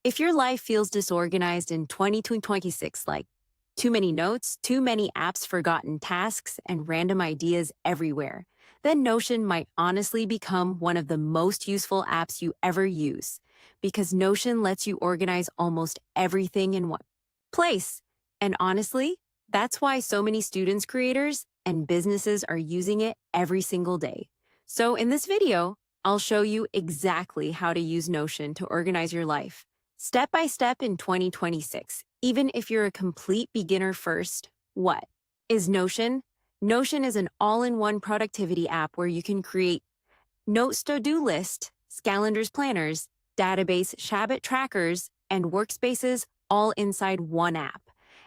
If your life feels disorganized in 2026, like too many notes, too many apps, forgotten tasks, and random ideas everywhere, then Notion might honestly become one of the most useful apps you ever use because Notion lets you organize almost everything in one place. And honestly, that's why so many students, creators, and businesses are using it every single day. So in this video, I'll show you exactly how to use Notion to organize your life, step by step in 2026. Even if you're a complete beginner first, what is Notion? Notion is an all-in-one productivity app where you can create notes, to-do list, calendars, planners, database, habit trackers, and workspaces all inside one app.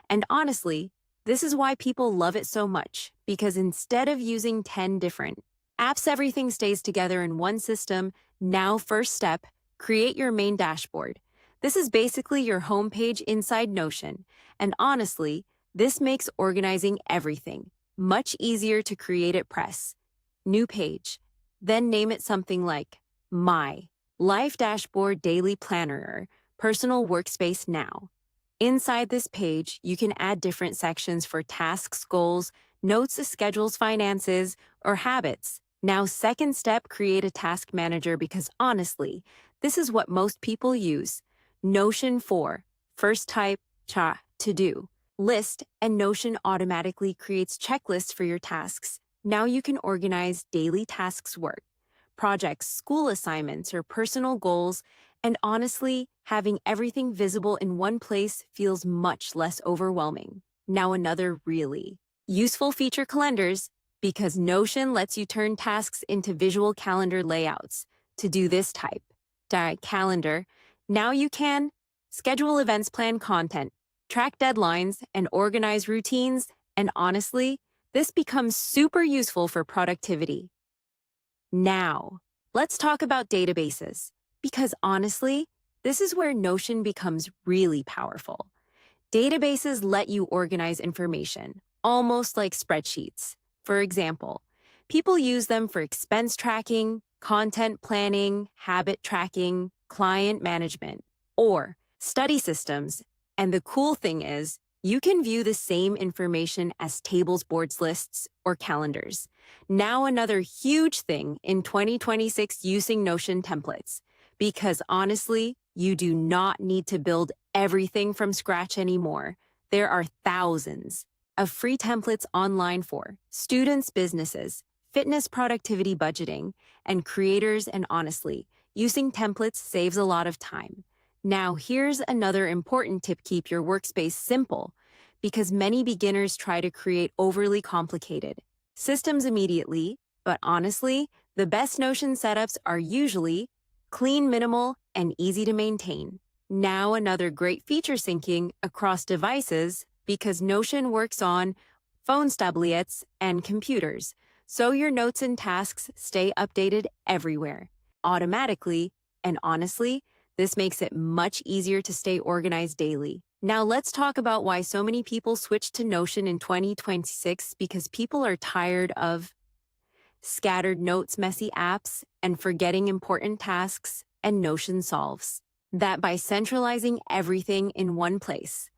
And honestly, this is why people love it so much, because instead of using 10 different apps, everything stays together in one system. Now, first step, create your main dashboard. This is basically your homepage inside Notion. And honestly, this makes organizing everything much easier to create it. Press New Page. Then name it something like My Life Dashboard Daily Planner or Personal Workspace Now. Inside this page, you can add different sections for tasks, goals, notes, schedules, finances, or habits. Now, second step, create a task manager because honestly, this is what most people use. Notion for first type, to do list, and Notion automatically creates checklists for your tasks. Now you can organize daily tasks, work, projects, school assignments, or personal goals. And honestly, having everything visible in one place feels much less overwhelming. Now, another really useful feature, calendars, because Notion lets you turn tasks into visual calendar layouts. To do this type, calendar, now you can schedule events, plan content, track deadlines, and organize routines. And honestly, this becomes super useful for productivity. Now, let's talk about databases, because honestly, this is where Notion becomes really powerful. Databases let you organize information, almost like spreadsheets. For example, people use them for expense tracking, content planning, habit tracking, client management, or study systems. And the cool thing is, you can view the same information as tables, boards, lists, or calendars. Now, another huge thing in 2026, using Notion templates, because honestly, you do not need to build everything from scratch anymore. There are thousands of free templates online for students, businesses, fitness, productivity, budgeting, and creators. And honestly, using templates saves a lot of time. Now, here's another important tip. Keep your workspace simple, because many beginners try to create overly complicated systems immediately. But honestly, the best Notion setups are usually clean, minimal, and easy to maintain. Now, another great feature, syncing across devices, because Notion works on phones, tablets, and computers, so your notes and tasks stay updated everywhere, automatically. And honestly, this makes it much easier to stay organized daily. Now, let's talk about why so many people switch to Notion in 2026, because people are tired of scattered notes, messy apps, and forgetting important tasks. And Notion solves that by centralizing everything in one place.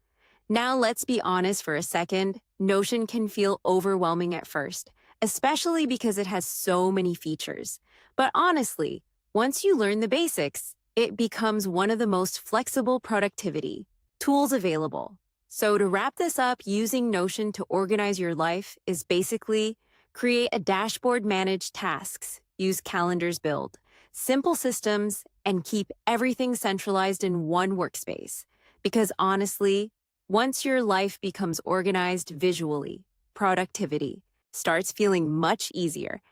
Now, let's be honest for a second. Notion can feel overwhelming at first, especially because it has so many features. But honestly, once you learn the basics, it becomes one of the most flexible productivity tools available. So to wrap this up, using Notion to organize your life is basically create a dashboard, manage tasks, use calendars, build simple systems, and keep everything centralized in one workspace. Because honestly, once your life becomes organized visually, productivity starts feeling much easier.